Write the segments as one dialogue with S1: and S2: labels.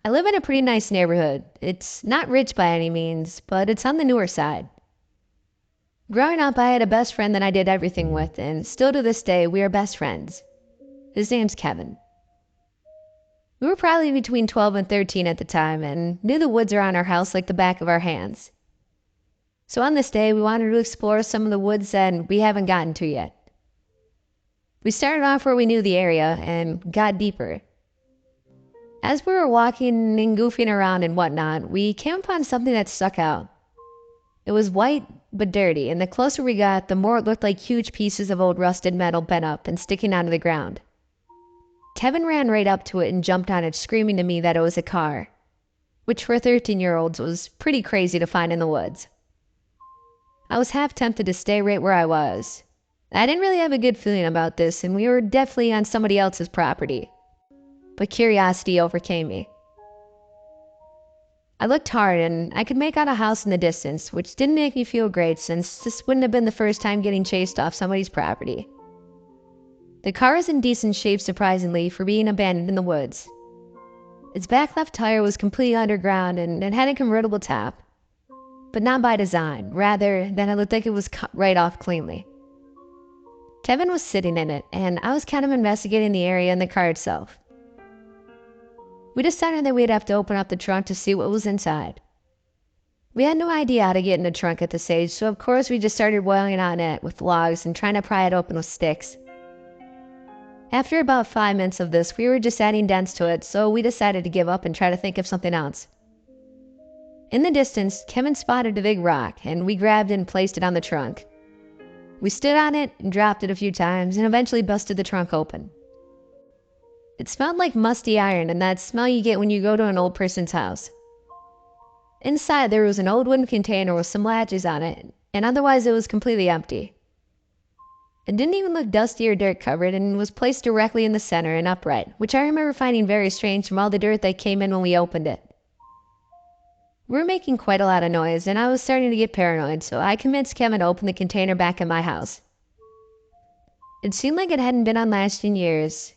S1: I live in a pretty nice neighborhood. It's not rich by any means, but it's on the newer side. Growing up, I had a best friend that I did everything with, and still to this day, we are best friends. His name's Kevin. We were probably between 12 and 13 at the time, and knew the woods around our house like the back of our hands. So on this day, we wanted to explore some of the woods that we haven't gotten to yet. We started off where we knew the area, and got deeper. As we were walking and goofing around and whatnot, we came upon something that stuck out. It was white but dirty, and the closer we got, the more it looked like huge pieces of old rusted metal bent up and sticking out of the ground. Kevin ran right up to it and jumped on it, screaming to me that it was a car, which for 13-year-olds was pretty crazy to find in the woods. I was half tempted to stay right where I was. I didn't really have a good feeling about this, and we were definitely on somebody else's property. But curiosity overcame me. I looked hard and I could make out a house in the distance, which didn't make me feel great since this wouldn't have been the first time getting chased off somebody's property. The car was in decent shape surprisingly for being abandoned in the woods. Its back left tire was completely underground and it had a convertible top, but not by design, rather than it looked like it was cut right off cleanly. Kevin was sitting in it and I was kind of investigating the area and the car itself. We decided that we'd have to open up the trunk to see what was inside. We had no idea how to get in the trunk at this age, so of course we just started wailing on it with logs and trying to pry it open with sticks. After about 5 minutes of this, we were just adding dents to it, so we decided to give up and try to think of something else. In the distance, Kevin spotted a big rock, and we grabbed it and placed it on the trunk. We stood on it and dropped it a few times, and eventually busted the trunk open. It smelled like musty iron and that smell you get when you go to an old person's house. Inside there was an old wooden container with some latches on it, and otherwise it was completely empty. It didn't even look dusty or dirt covered and was placed directly in the center and upright, which I remember finding very strange from all the dirt that came in when we opened it. We were making quite a lot of noise and I was starting to get paranoid, so I convinced Kevin to open the container back in my house. It seemed like it hadn't been unlatched in years.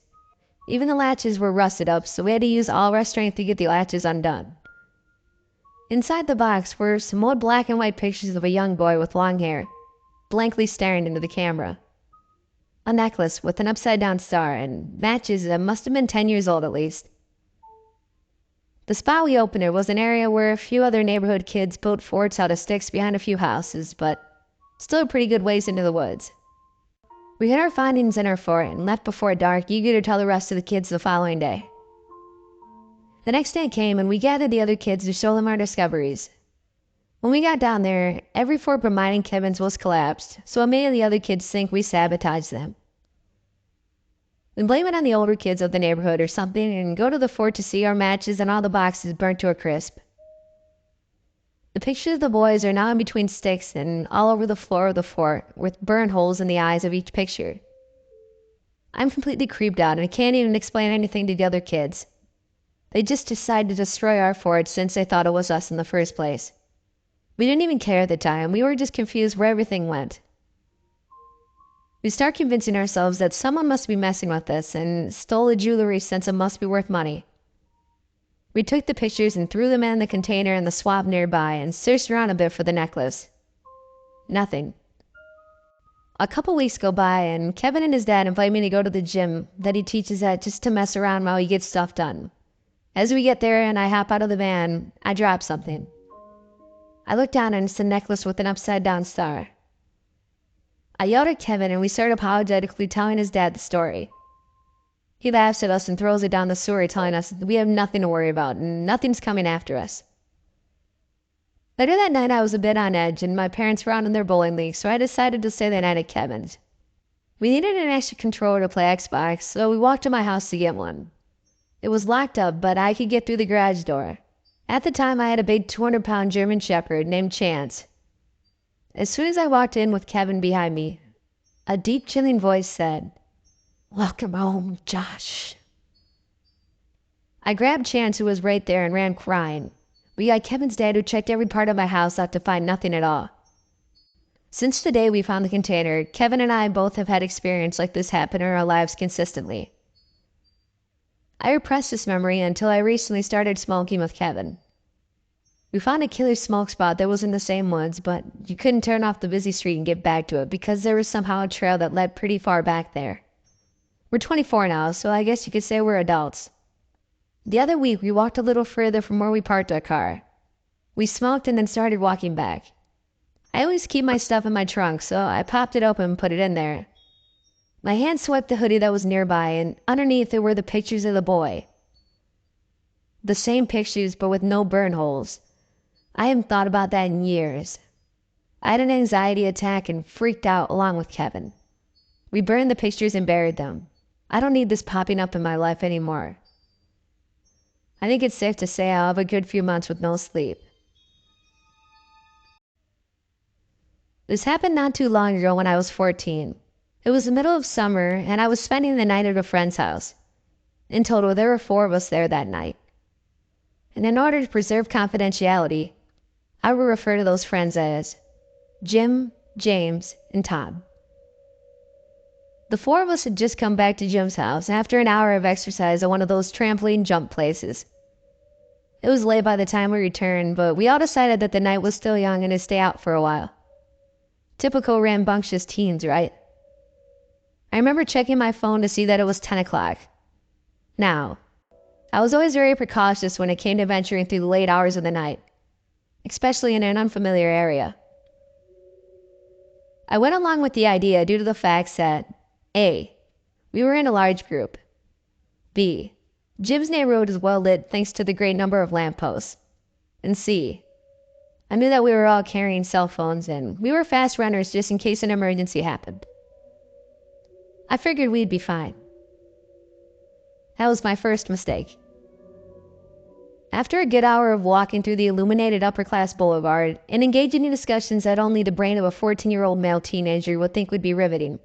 S1: Even the latches were rusted up, so we had to use all our strength to get the latches undone. Inside the box were some old black and white pictures of a young boy with long hair, blankly staring into the camera. A necklace with an upside-down star and matches that must have been 10 years old at least. The spot we opened it was an area where a few other neighborhood kids built forts out of sticks behind a few houses, but still a pretty good ways into the woods. We hid our findings in our fort and left before dark, eager to tell the rest of the kids the following day. The next day came and we gathered the other kids to show them our discoveries. When we got down there, every fort but mine and Kevin's was collapsed, so it made the other kids think we sabotaged them. We blame it on the older kids of the neighborhood or something and go to the fort to see our matches and all the boxes burnt to a crisp. The pictures of the boys are now in between sticks and all over the floor of the fort, with burn holes in the eyes of each picture. I'm completely creeped out and I can't even explain anything to the other kids. They just decided to destroy our fort since they thought it was us in the first place. We didn't even care at the time, we were just confused where everything went. We start convincing ourselves that someone must be messing with us and stole the jewelry since it must be worth money. We took the pictures and threw them in the container in the swamp nearby and searched around a bit for the necklace. Nothing. A couple weeks go by and Kevin and his dad invite me to go to the gym that he teaches at just to mess around while he gets stuff done. As we get there and I hop out of the van, I drop something. I look down and it's a necklace with an upside down star. I yelled at Kevin and we start apologetically telling his dad the story. He laughs at us and throws it down the sewer, telling us that we have nothing to worry about and nothing's coming after us. Later that night I was a bit on edge and my parents were out in their bowling league, so I decided to stay the night at Kevin's. We needed an extra controller to play Xbox, so we walked to my house to get one. It was locked up, but I could get through the garage door. At the time I had a big 200-pound German Shepherd named Chance. As soon as I walked in with Kevin behind me, a deep chilling voice said, "Welcome home, Josh." I grabbed Chance, who was right there, and ran crying. We got Kevin's dad, who checked every part of my house out to find nothing at all. Since the day we found the container, Kevin and I both have had experience like this happen in our lives consistently. I repressed this memory until I recently started smoking with Kevin. We found a killer smoke spot that was in the same woods, but you couldn't turn off the busy street and get back to it because there was somehow a trail that led pretty far back there. We're 24 now, so I guess you could say we're adults. The other week, we walked a little further from where we parked our car. We smoked and then started walking back. I always keep my stuff in my trunk, so I popped it open and put it in there. My hand swept the hoodie that was nearby, and underneath it were the pictures of the boy. The same pictures, but with no burn holes. I haven't thought about that in years. I had an anxiety attack and freaked out along with Kevin. We burned the pictures and buried them. I don't need this popping up in my life anymore. I think it's safe to say I'll have a good few months with no sleep. This happened not too long ago when I was 14. It was the middle of summer, and I was spending the night at a friend's house. In total, there were 4 of us there that night. And in order to preserve confidentiality, I will refer to those friends as Jim, James, and Tom. The 4 of us had just come back to Jim's house after an hour of exercise at one of those trampoline jump places. It was late by the time we returned, but we all decided that the night was still young and to stay out for a while. Typical rambunctious teens, right? I remember checking my phone to see that it was 10 o'clock. Now, I was always very precautious when it came to venturing through the late hours of the night, especially in an unfamiliar area. I went along with the idea due to the facts that A. We were in a large group. B. Jim's neighborhood is well lit thanks to the great number of lampposts. And C. I knew that we were all carrying cell phones and we were fast runners just in case an emergency happened. I figured we'd be fine. That was my first mistake. After a good hour of walking through the illuminated upper-class boulevard and engaging in discussions that only the brain of a 14-year-old male teenager would think would be riveting,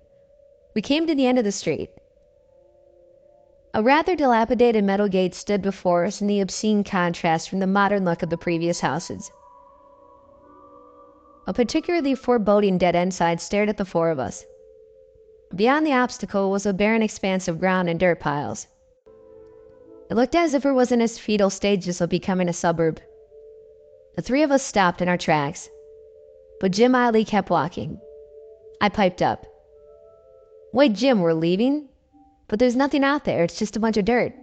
S1: we came to the end of the street. A rather dilapidated metal gate stood before us in the obscene contrast from the modern look of the previous houses. A particularly foreboding dead-end sign stared at the 4 of us. Beyond the obstacle was a barren expanse of ground and dirt piles. It looked as if it was in its fetal stages of becoming a suburb. The 3 of us stopped in our tracks, but Jim idly kept walking. I piped up. "Wait, Jim, we're leaving? But there's nothing out there, it's just a bunch of dirt."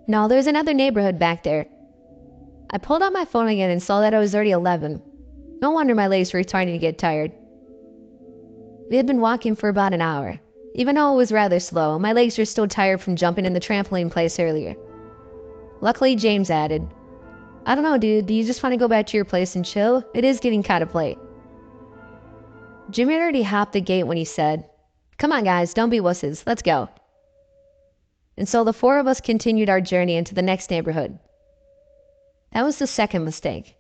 S1: "No, there's another neighborhood back there." I pulled out my phone again and saw that it was already 11. No wonder my legs were starting to get tired. We had been walking for about an hour. Even though it was rather slow, my legs were still tired from jumping in the trampoline place earlier. Luckily, James added, "I don't know, dude, do you just want to go back to your place and chill? It is getting kind of late." Jim had already hopped the gate when he said, "Come on guys, don't be wusses, let's go." And so the 4 of us continued our journey into the next neighborhood. That was the second mistake.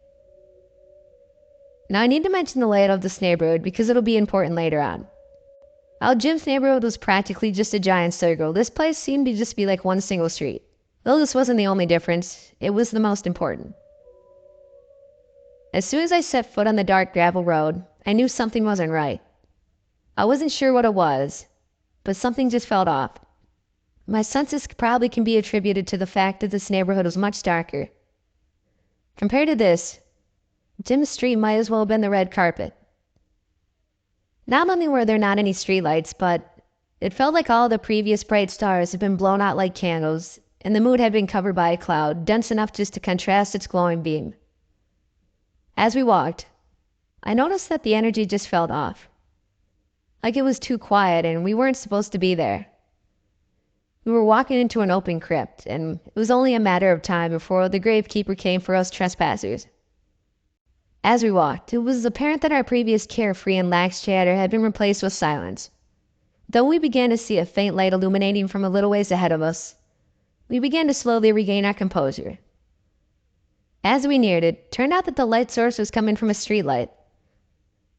S1: Now I need to mention the layout of this neighborhood because it'll be important later on. While Jim's neighborhood was practically just a giant circle, this place seemed to just be like one single street. Though this wasn't the only difference, it was the most important. As soon as I set foot on the dark gravel road, I knew something wasn't right. I wasn't sure what it was, but something just felt off. My senses probably can be attributed to the fact that this neighborhood was much darker. Compared to this, Jim's street might as well have been the red carpet. Not only were there not any streetlights, but it felt like all the previous bright stars had been blown out like candles, and the moon had been covered by a cloud, dense enough just to contrast its glowing beam. As we walked, I noticed that the energy just felt off. Like it was too quiet and we weren't supposed to be there. We were walking into an open crypt, and it was only a matter of time before the gravekeeper came for us trespassers. As we walked, it was apparent that our previous carefree and lax chatter had been replaced with silence. Though we began to see a faint light illuminating from a little ways ahead of us, we began to slowly regain our composure. As we neared it, turned out that the light source was coming from a streetlight.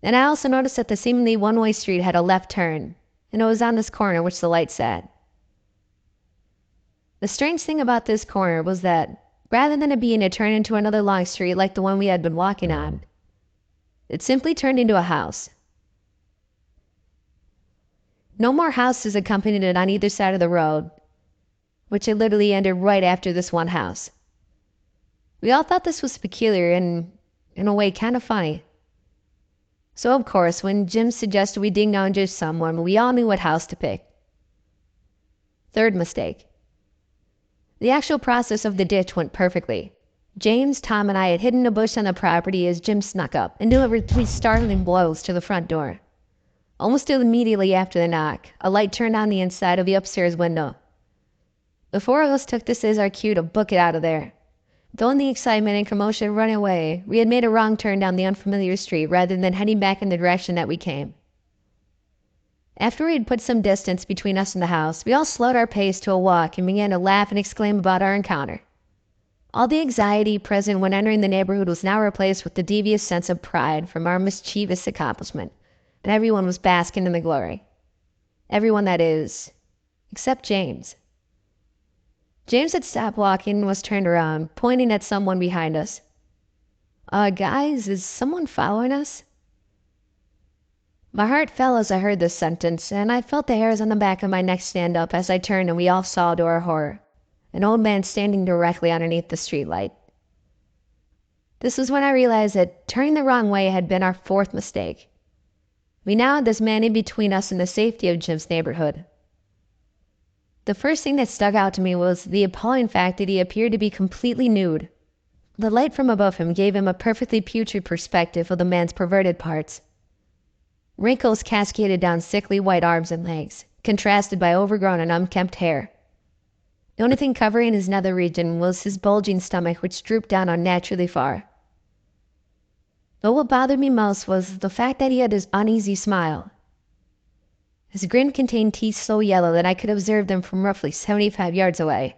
S1: And I also noticed that the seemingly one-way street had a left turn, and it was on this corner which the light sat. The strange thing about this corner was that, rather than it being a turn into another long street like the one we had been walking on, it simply turned into a house. No more houses accompanied it on either side of the road, which had literally ended right after this one house. We all thought this was peculiar and, in a way, kind of funny. So of course, when Jim suggested we ding dong ditch someone, we all knew what house to pick. Third mistake. The actual process of the ditch went perfectly. James, Tom, and I had hidden a bush on the property as Jim snuck up and delivered 3 startling blows to the front door. Almost immediately after the knock, a light turned on the inside of the upstairs window. The 4 of us took this as our cue to book it out of there. Though in the excitement and commotion of running away, we had made a wrong turn down the unfamiliar street rather than heading back in the direction that we came. After we had put some distance between us and the house, we all slowed our pace to a walk and began to laugh and exclaim about our encounter. All the anxiety present when entering the neighborhood was now replaced with the devious sense of pride from our mischievous accomplishment, and everyone was basking in the glory. Everyone, that is, except James. James had stopped walking and was turned around, pointing at someone behind us. Guys, is someone following us? My heart fell as I heard this sentence, and I felt the hairs on the back of my neck stand up as I turned and we all saw, to our horror, an old man standing directly underneath the streetlight. This was when I realized that turning the wrong way had been our 4th mistake. We now had this man in between us and the safety of Jim's neighborhood. The first thing that stuck out to me was the appalling fact that he appeared to be completely nude. The light from above him gave him a perfectly putrid perspective of the man's perverted parts. Wrinkles cascaded down sickly white arms and legs, contrasted by overgrown and unkempt hair. The only thing covering his nether region was his bulging stomach, which drooped down unnaturally far. But what bothered me most was the fact that he had his uneasy smile. His grin contained teeth so yellow that I could observe them from roughly 75 yards away.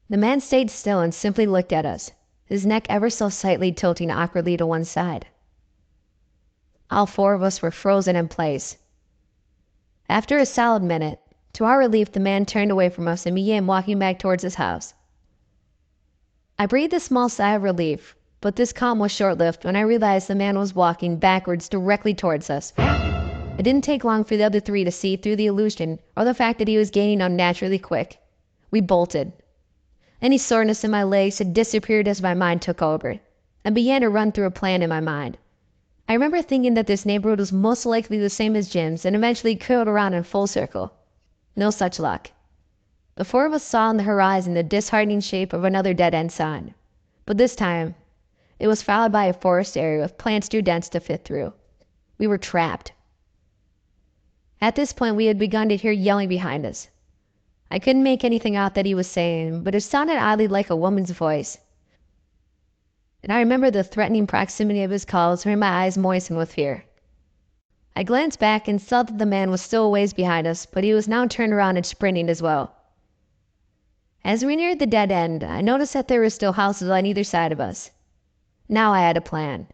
S1: The man stayed still and simply looked at us, his neck ever so slightly tilting awkwardly to one side. All 4 of us were frozen in place. After a solid minute, to our relief, the man turned away from us and began walking back towards his house. I breathed a small sigh of relief, but this calm was short-lived when I realized the man was walking backwards directly towards us. It didn't take long for the other 3 to see through the illusion or the fact that he was gaining unnaturally quick. We bolted. Any soreness in my legs had disappeared as my mind took over, and began to run through a plan in my mind. I remember thinking that this neighborhood was most likely the same as Jim's and eventually curled around in full circle. No such luck. The 4 of us saw on the horizon the disheartening shape of another dead-end sign, but this time it was followed by a forest area with plants too dense to fit through. We were trapped. At this point, we had begun to hear yelling behind us. I couldn't make anything out that he was saying, but it sounded oddly like a woman's voice. And I remember the threatening proximity of his calls made my eyes moisten with fear. I glanced back and saw that the man was still a ways behind us, but he was now turned around and sprinting as well. As we neared the dead end, I noticed that there were still houses on either side of us. Now I had a plan.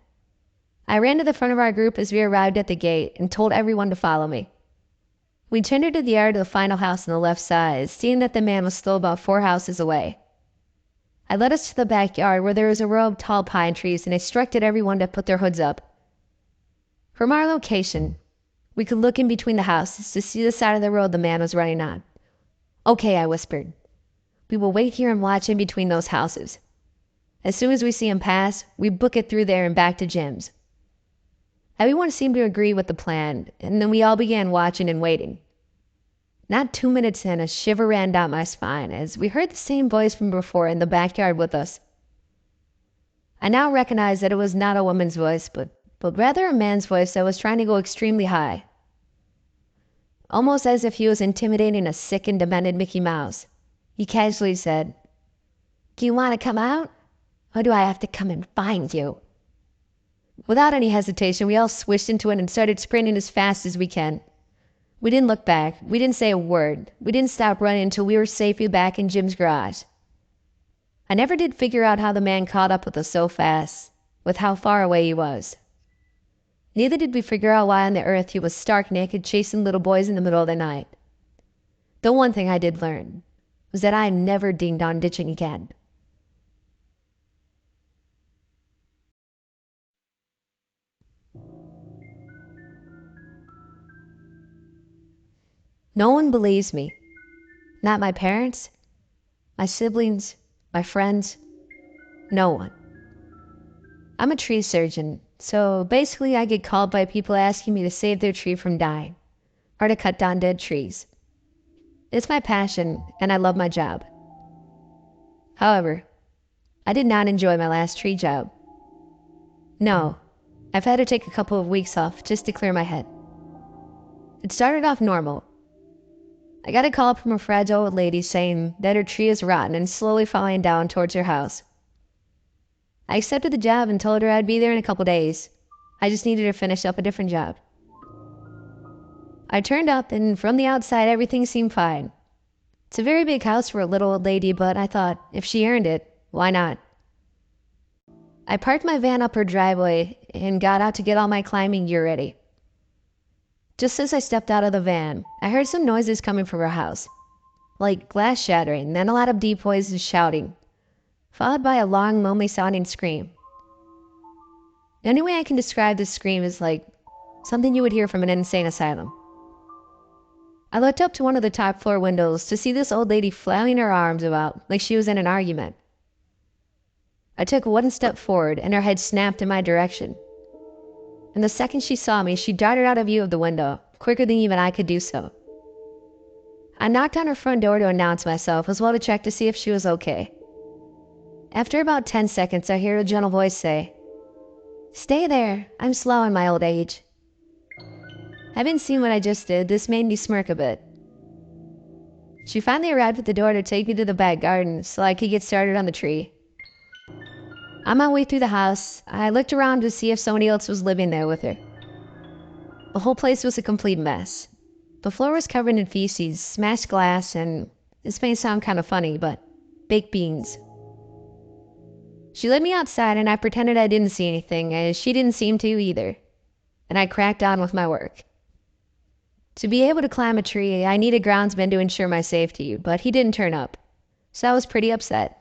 S1: I ran to the front of our group as we arrived at the gate and told everyone to follow me. We turned into the yard of the final house on the left side, seeing that the man was still about 4 houses away. I led us to the backyard where there was a row of tall pine trees and instructed everyone to put their hoods up. From our location, we could look in between the houses to see the side of the road the man was running on. "Okay," I whispered. "We will wait here and watch in between those houses. As soon as we see him pass, we book it through there and back to Jim's." Everyone seemed to agree with the plan, and then we all began watching and waiting. Not 2 minutes in, a shiver ran down my spine as we heard the same voice from before in the backyard with us. I now recognized that it was not a woman's voice, but rather a man's voice that was trying to go extremely high. Almost as if he was intimidating a sick and demented Mickey Mouse, he casually said, "Do you want to come out? Or do I have to come and find you?" Without any hesitation, we all swished into it and started sprinting as fast as we can. We didn't look back. We didn't say a word. We didn't stop running until we were safely back in Jim's garage. I never did figure out how the man caught up with us so fast, with how far away he was. Neither did we figure out why on the earth he was stark naked chasing little boys in the middle of the night. The one thing I did learn was that I am never ding-dong ditching again. No one believes me. Not my parents, my siblings, my friends, no one. I'm a tree surgeon, so basically I get called by people asking me to save their tree from dying, or to cut down dead trees. It's my passion, and I love my job. However, I did not enjoy my last tree job. No, I've had to take a couple of weeks off just to clear my head. It started off normal. I got a call from a fragile old lady saying that her tree is rotten and slowly falling down towards her house. I accepted the job and told her I'd be there in a couple days. I just needed to finish up a different job. I turned up, and from the outside everything seemed fine. It's a very big house for a little old lady, but I thought, if she earned it, why not? I parked my van up her driveway and got out to get all my climbing gear ready. Just as I stepped out of the van, I heard some noises coming from her house, like glass shattering, then a lot of deep voices shouting, followed by a long, lonely-sounding scream. The only way I can describe this scream is like something you would hear from an insane asylum. I looked up to one of the top floor windows to see this old lady flailing her arms about like she was in an argument. I took one step forward and her head snapped in my direction. And the second she saw me, she darted out of view of the window, quicker than even I could do so. I knocked on her front door to announce myself, as well to check to see if she was okay. After about 10 seconds, I hear a gentle voice say, "Stay there, I'm slow in my old age." Having seen what I just did, this made me smirk a bit. She finally arrived at the door to take me to the back garden so I could get started on the tree. On my way through the house, I looked around to see if somebody else was living there with her. The whole place was a complete mess. The floor was covered in feces, smashed glass, and, this may sound kind of funny, but baked beans. She led me outside and I pretended I didn't see anything, as she didn't seem to either, and I cracked on with my work. To be able to climb a tree, I needed a groundsman to ensure my safety, but he didn't turn up, so I was pretty upset.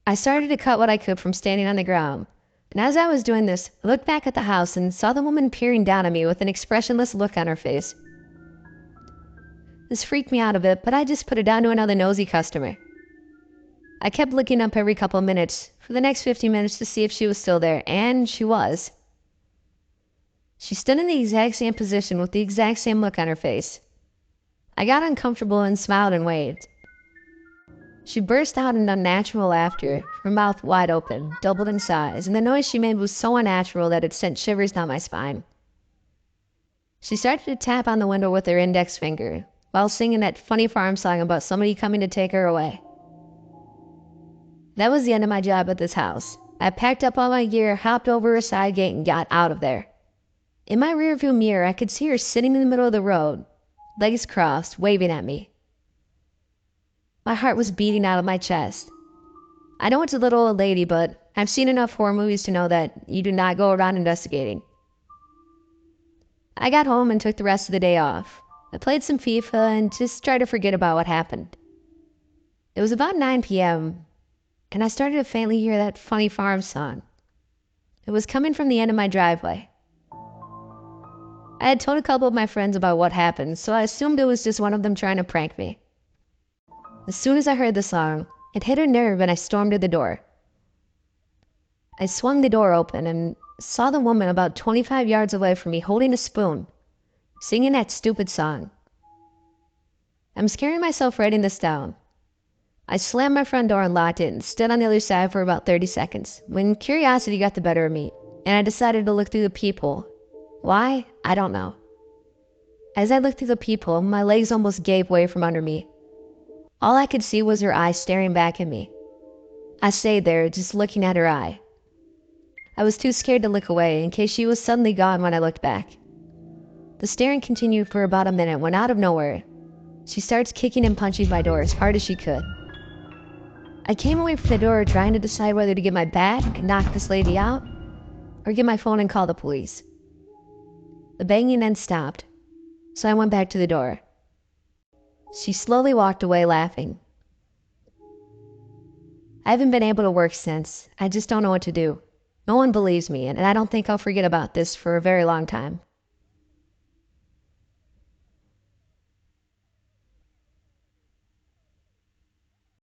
S1: I started to cut what I could from standing on the ground, and as I was doing this, I looked back at the house and saw the woman peering down at me with an expressionless look on her face. This freaked me out a bit, but I just put it down to another nosy customer. I kept looking up every couple of minutes for the next 50 minutes to see if she was still there, and she was. She stood in the exact same position with the exact same look on her face. I got uncomfortable and smiled and waved. She burst out in unnatural laughter, her mouth wide open, doubled in size, and the noise she made was so unnatural that it sent shivers down my spine. She started to tap on the window with her index finger, while singing that funny farm song about somebody coming to take her away. That was the end of my job at this house. I packed up all my gear, hopped over a side gate, and got out of there. In my rearview mirror, I could see her sitting in the middle of the road, legs crossed, waving at me. My heart was beating out of my chest. I know it's a little old lady, but I've seen enough horror movies to know that you do not go around investigating. I got home and took the rest of the day off. I played some FIFA and just tried to forget about what happened. It was about 9 p.m., and I started to faintly hear that funny farm song. It was coming from the end of my driveway. I had told a couple of my friends about what happened, so I assumed it was just one of them trying to prank me. As soon as I heard the song, it hit a nerve and I stormed to the door. I swung the door open and saw the woman about 25 yards away from me holding a spoon, singing that stupid song. I'm scaring myself writing this down. I slammed my front door and locked it and stood on the other side for about 30 seconds when curiosity got the better of me and I decided to look through the peephole. Why? I don't know. As I looked through the peephole, my legs almost gave way from under me. All I could see was her eye staring back at me. I stayed there, just looking at her eye. I was too scared to look away in case she was suddenly gone when I looked back. The staring continued for about a minute when out of nowhere, she starts kicking and punching my door as hard as she could. I came away from the door trying to decide whether to get my bat and knock this lady out or get my phone and call the police. The banging then stopped, so I went back to the door. She slowly walked away laughing. I haven't been able to work since. I just don't know what to do. No one believes me, and I don't think I'll forget about this for a very long time.